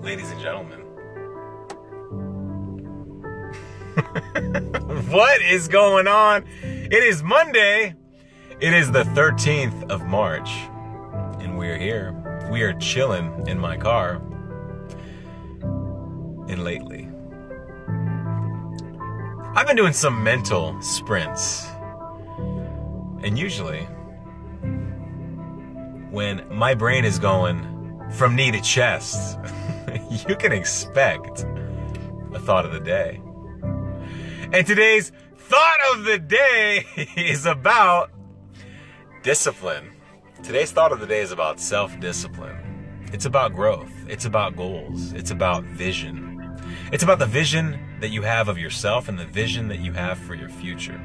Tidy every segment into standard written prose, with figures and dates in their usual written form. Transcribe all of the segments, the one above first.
ladies and gentlemen. What is going on? It is Monday. It is the 13th of March, and we're here. We are chilling in my car. And lately, I've been doing some mental sprints. And usually, when my brain is going from knee to chest, you can expect a thought of the day. And today's thought of the day is about discipline. Today's thought of the day is about self-discipline. It's about growth. It's about goals. It's about vision. It's about the vision that you have of yourself and the vision that you have for your future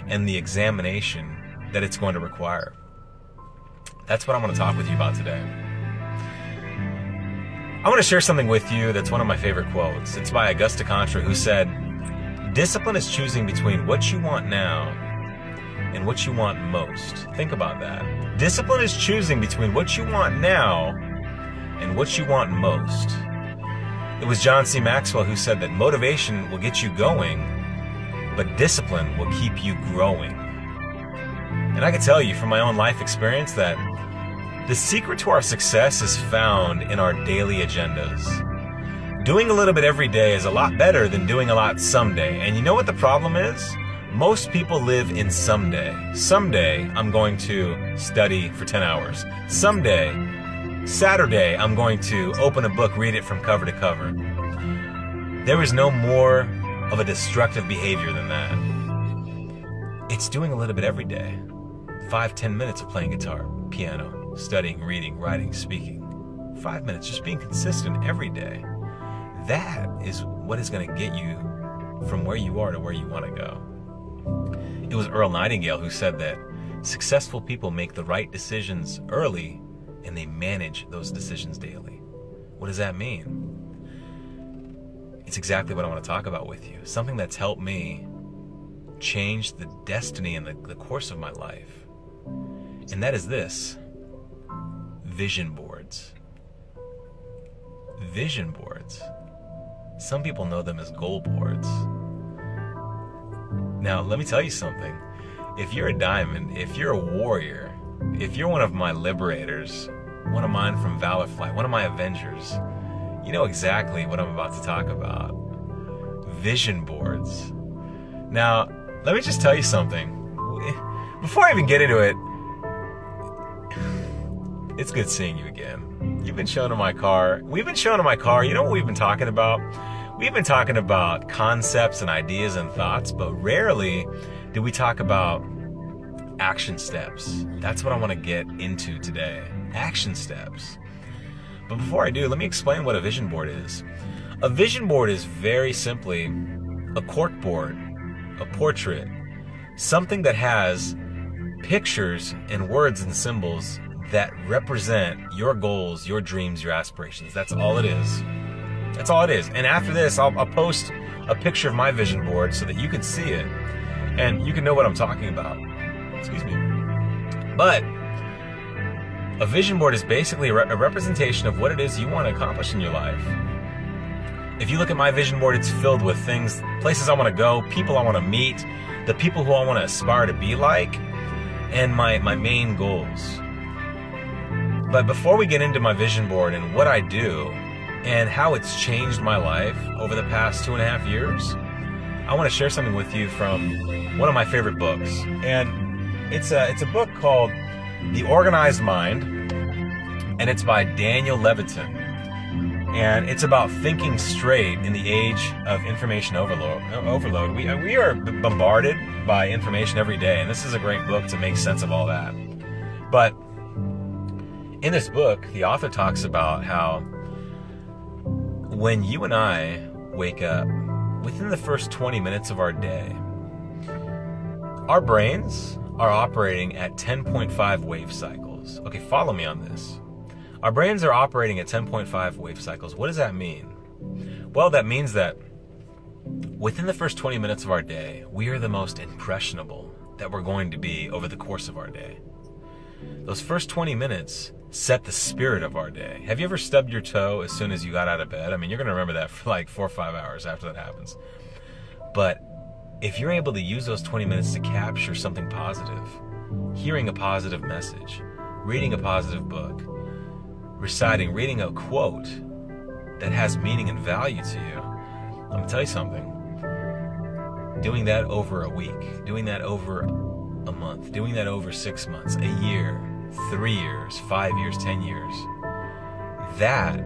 and the examination that it's going to require. That's what I want to talk with you about today. I want to share something with you that's one of my favorite quotes. It's by Augusta Contra, who said, "Discipline is choosing between what you want now and what you want most." Think about that. Discipline is choosing between what you want now and what you want most. It was John C. Maxwell who said that motivation will get you going, but discipline will keep you growing. And I can tell you from my own life experience that the secret to our success is found in our daily agendas. Doing a little bit every day is a lot better than doing a lot someday. And you know what the problem is? Most people live in someday. Someday, I'm going to study for 10 hours. Someday, Saturday, I'm going to open a book, read it from cover to cover. There is no more of a destructive behavior than that. It's doing a little bit every day. 5-10 minutes of playing guitar, piano, studying, reading, writing, speaking. 5 minutes, just being consistent every day. That is what is going to get you from where you are to where you want to go. It was Earl Nightingale who said that successful people make the right decisions early and they manage those decisions daily. What does that mean? It's exactly what I want to talk about with you. Something that's helped me change the destiny and the course of my life. And that is this: vision boards. Vision boards. Some people know them as goal boards. Now, let me tell you something. If you're a diamond, if you're a warrior, if you're one of my liberators, one of mine from Valor Flight, one of my Avengers, you know exactly what I'm about to talk about. Vision boards. Now, let me just tell you something. Before I even get into it, it's good seeing you again. You've been shown in my car. We've been shown in my car. You know what we've been talking about? We've been talking about concepts and ideas and thoughts, but rarely do we talk about action steps. That's what I want to get into today. Action steps. But before I do, let me explain what a vision board is. A vision board is very simply a cork board, a portrait, something that has pictures and words and symbols that represent your goals, your dreams, your aspirations. That's all it is. That's all it is. And after this, I'll post a picture of my vision board so that you can see it and you can know what I'm talking about. Excuse me. But a vision board is basically a representation of what it is you want to accomplish in your life. If you look at my vision board, it's filled with things, places I want to go, people I want to meet, the people who I want to aspire to be like, and my main goals. But before we get into my vision board and what I do and how it's changed my life over the past 2.5 years, I want to share something with you from one of my favorite books. And it's a book called The Organized Mind, and it's by Daniel Levitin. And it's about thinking straight in the age of information overload. We are bombarded by information every day, and this is a great book to make sense of all that. But in this book, the author talks about how when you and I wake up, within the first 20 minutes of our day, our brains are operating at 10.5 wave cycles. Okay, follow me on this. Our brains are operating at 10.5 wave cycles. What does that mean? Well, that means that within the first 20 minutes of our day, we are the most impressionable that we're going to be over the course of our day. Those first 20 minutes set the spirit of our day. Have you ever stubbed your toe as soon as you got out of bed? I mean, you're going to remember that for like 4 or 5 hours after that happens. But if you're able to use those 20 minutes to capture something positive, hearing a positive message, reading a positive book, reading a quote that has meaning and value to you, I'm going to tell you something. Doing that over a week, doing that over a month, doing that over 6 months, a year, 3 years, 5 years, 10 years, that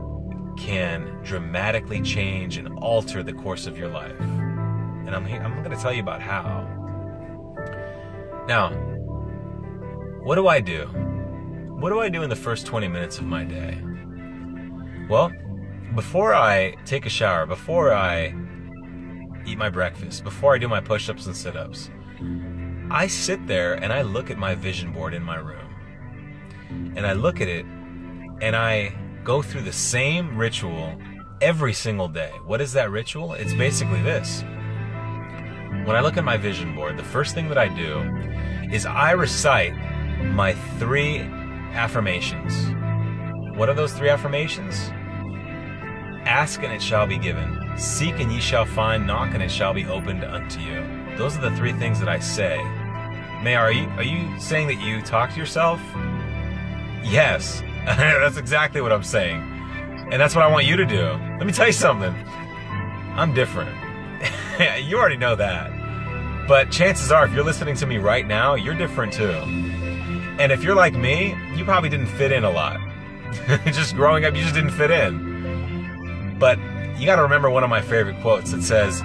can dramatically change and alter the course of your life. And I'm going to tell you about how. Now, what do I do? What do I do in the first 20 minutes of my day? Well, before I take a shower, before I eat my breakfast, before I do my push-ups and sit-ups, I sit there and I look at my vision board in my room. And I look at it and I go through the same ritual every single day. What is that ritual? It's basically this. When I look at my vision board, the first thing that I do is I recite my 3 affirmations. What are those 3 affirmations? Ask and it shall be given. Seek and ye shall find. Knock and it shall be opened unto you. Those are the 3 things that I say. May, are you saying that you talk to yourself? Yes. That's exactly what I'm saying. And that's what I want you to do. Let me tell you something. I'm different. You already know that. But chances are, if you're listening to me right now, you're different too. And if you're like me, you probably didn't fit in a lot. Just growing up, you just didn't fit in. But you got to remember one of my favorite quotes that says,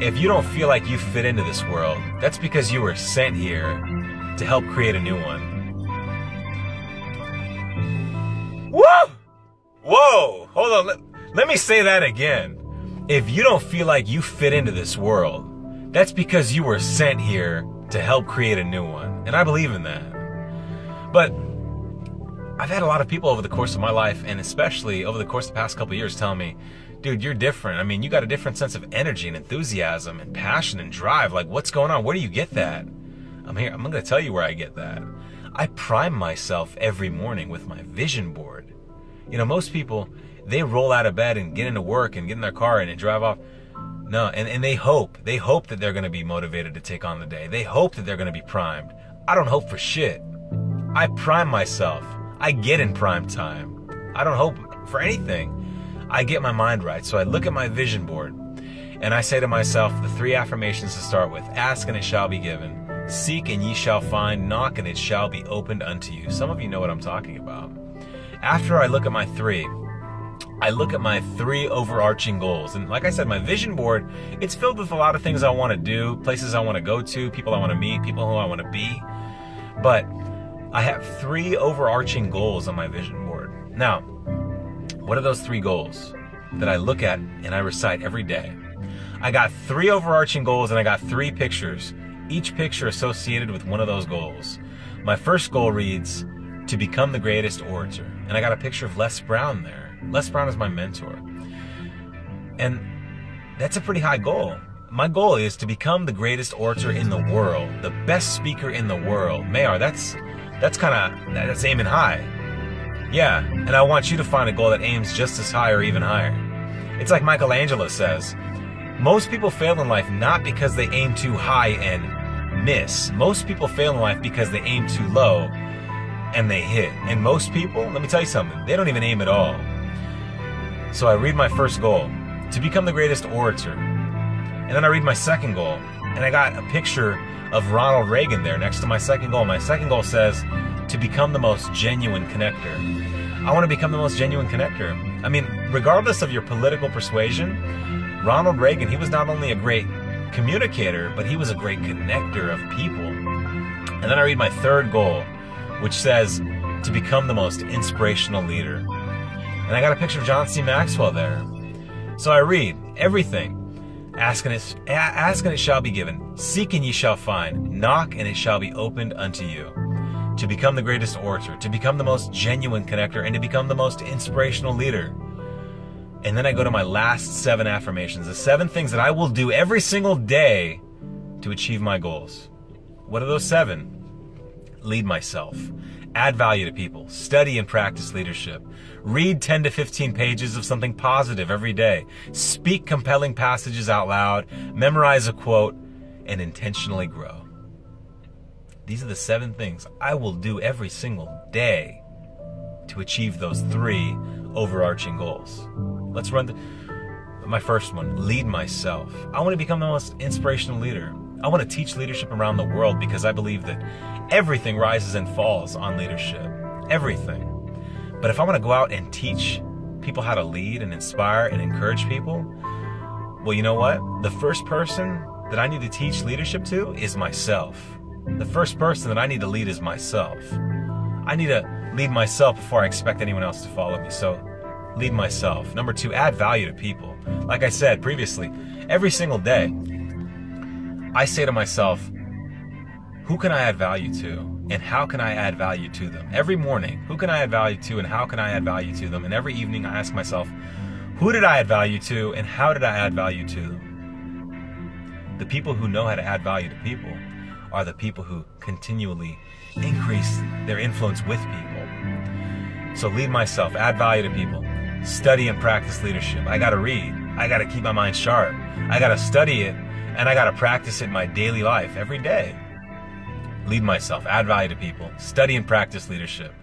if you don't feel like you fit into this world, that's because you were sent here to help create a new one. Whoa! Whoa! Hold on. Let me say that again. If you don't feel like you fit into this world, that's because you were sent here to help create a new one. And I believe in that. But I've had a lot of people over the course of my life, and especially over the course of the past couple of years, tell me, dude, you're different. I mean, you got a different sense of energy and enthusiasm and passion and drive. Like, what's going on? Where do you get that? I'm going to tell you where I get that. I prime myself every morning with my vision board. You know, most people, they roll out of bed and get into work and get in their car and drive off. No, and they hope that they're going to be motivated to take on the day. They hope that they're going to be primed. I don't hope for shit. I prime myself. I get in prime time. I don't hope for anything. I get my mind right. So I look at my vision board and I say to myself the 3 affirmations to start with. Ask and it shall be given. Seek and ye shall find. Knock and it shall be opened unto you. Some of you know what I'm talking about. After I look at my 3, I look at my 3 overarching goals. And like I said, my vision board, it's filled with a lot of things I want to do, places I want to go to, people I want to meet, people who I want to be. But I have 3 overarching goals on my vision board. Now, what are those 3 goals that I look at and I recite every day? I got 3 overarching goals and I got 3 pictures, each picture associated with one of those goals. My first goal reads, to become the greatest orator. And I got a picture of Les Brown there. Les Brown is my mentor. And that's a pretty high goal. My goal is to become the greatest orator in the world, the best speaker in the world. Mayar, that's aiming high. Yeah, and I want you to find a goal that aims just as high or even higher. It's like Michelangelo says, most people fail in life not because they aim too high and miss. Most people fail in life because they aim too low and they hit. And most people, let me tell you something, they don't even aim at all. So I read my first goal, to become the greatest orator. And then I read my second goal, and I got a picture of Ronald Reagan there next to my second goal. My second goal says, to become the most genuine connector. I want to become the most genuine connector. I mean, regardless of your political persuasion, Ronald Reagan, he was not only a great communicator, but he was a great connector of people. And then I read my third goal, which says, to become the most inspirational leader. And I got a picture of John C. Maxwell there. So I read everything. Ask and it shall be given. Seek and ye shall find. Knock and it shall be opened unto you. To become the greatest orator, to become the most genuine connector, and to become the most inspirational leader. And then I go to my last 7 affirmations, the 7 things that I will do every single day to achieve my goals. What are those 7? Lead myself. Add value to people. Study and practice leadership. Read 10 to 15 pages of something positive every day. Speak compelling passages out loud. Memorize a quote. And intentionally grow. These are the 7 things I will do every single day to achieve those 3 overarching goals. Let's run my first one. Lead myself. I want to become the most inspirational leader. I want to teach leadership around the world because I believe that everything rises and falls on leadership. Everything. But if I want to go out and teach people how to lead and inspire and encourage people, well, you know what? The first person that I need to teach leadership to is myself. The first person that I need to lead is myself. I need to lead myself before I expect anyone else to follow me. So lead myself. Number 2, add value to people. Like I said previously, every single day, I say to myself, who can I add value to? And how can I add value to them? Every morning, who can I add value to and how can I add value to them? And every evening I ask myself, who did I add value to and how did I add value to them? The people who know how to add value to people are the people who continually increase their influence with people. So lead myself, add value to people, study and practice leadership. I gotta read, I gotta keep my mind sharp, I gotta study it, and I gotta practice it in my daily life every day. Lead myself, add value to people, study and practice leadership.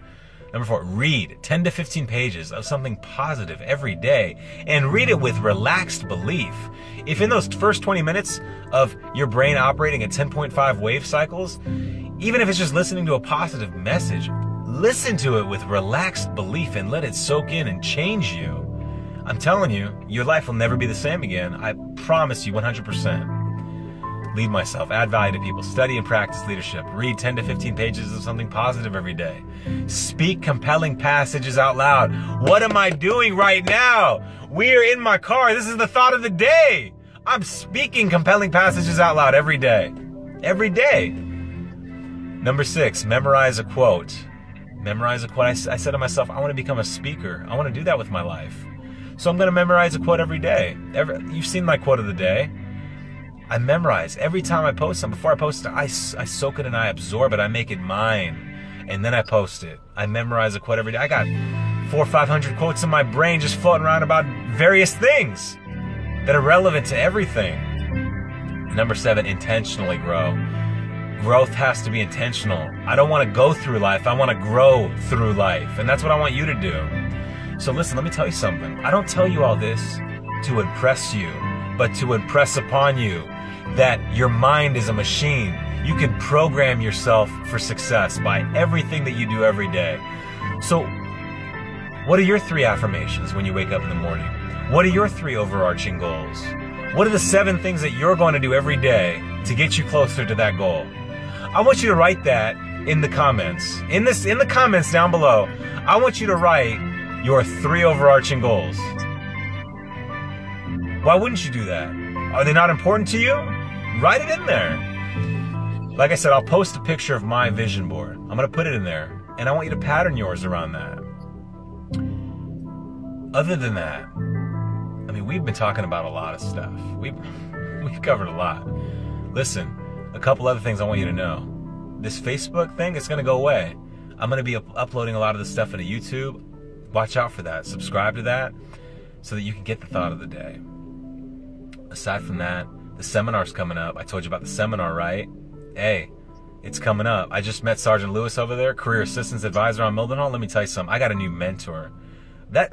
Number 4, read 10 to 15 pages of something positive every day and read it with relaxed belief. If in those first 20 minutes of your brain operating at 10.5 wave cycles, even if it's just listening to a positive message, listen to it with relaxed belief and let it soak in and change you. I'm telling you, your life will never be the same again. I promise you 100%. Lead myself, add value to people, study and practice leadership, read 10 to 15 pages of something positive every day, speak compelling passages out loud. What am I doing right now? We are in my car. This is the thought of the day. I'm speaking compelling passages out loud every day. Every day. Number 6, memorize a quote. Memorize a quote. I said to myself, I want to become a speaker. I want to do that with my life. So I'm going to memorize a quote every day. You've seen my quote of the day. I memorize every time I post something. Before I post it, I soak it and I absorb it. I make it mine. And then I post it. I memorize a quote every day. I got 400 or 500 quotes in my brain just floating around about various things that are relevant to everything. Number 7, intentionally grow. Growth has to be intentional. I don't want to go through life. I want to grow through life. And that's what I want you to do. So listen, let me tell you something. I don't tell you all this to impress you, but to impress upon you that your mind is a machine. You can program yourself for success by everything that you do every day. So what are your 3 affirmations when you wake up in the morning? What are your 3 overarching goals? What are the 7 things that you're going to do every day to get you closer to that goal? I want you to write that in the comments. In the comments down below, I want you to write your 3 overarching goals. Why wouldn't you do that? Are they not important to you? Write it in there. Like I said, I'll post a picture of my vision board. I'm going to put it in there, and I want you to pattern yours around that. Other than that, I mean, we've been talking about a lot of stuff. We've covered a lot. Listen, a couple other things I want you to know. This Facebook thing, it's going to go away. I'm going to be uploading a lot of this stuff into YouTube. Watch out for that. Subscribe to that so that you can get the thought of the day. Aside from that, the seminar's coming up. I told you about the seminar, right? Hey, it's coming up. I just met Sergeant Lewis over there, Career Assistance Advisor on Mildenhall. Let me tell you something. I got a new mentor.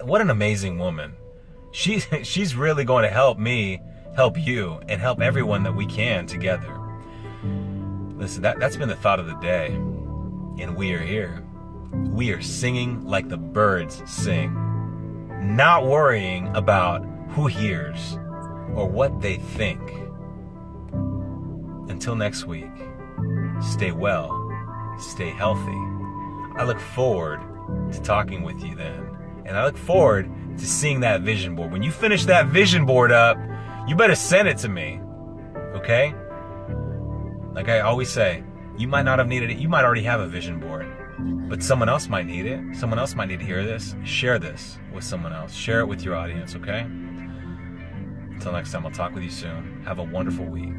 What an amazing woman. She's really going to help me, help you, and help everyone that we can together. Listen, that's been the thought of the day. And we are here. We are singing like the birds sing. Not worrying about who hears or what they think. Until next week, stay well, stay healthy. I look forward to talking with you then. And I look forward to seeing that vision board. When you finish that vision board up, you better send it to me. Okay? Like I always say, you might not have needed it. You might already have a vision board. But someone else might need it. Someone else might need to hear this. Share this with someone else. Share it with your audience, okay? Until next time, I'll talk with you soon. Have a wonderful week.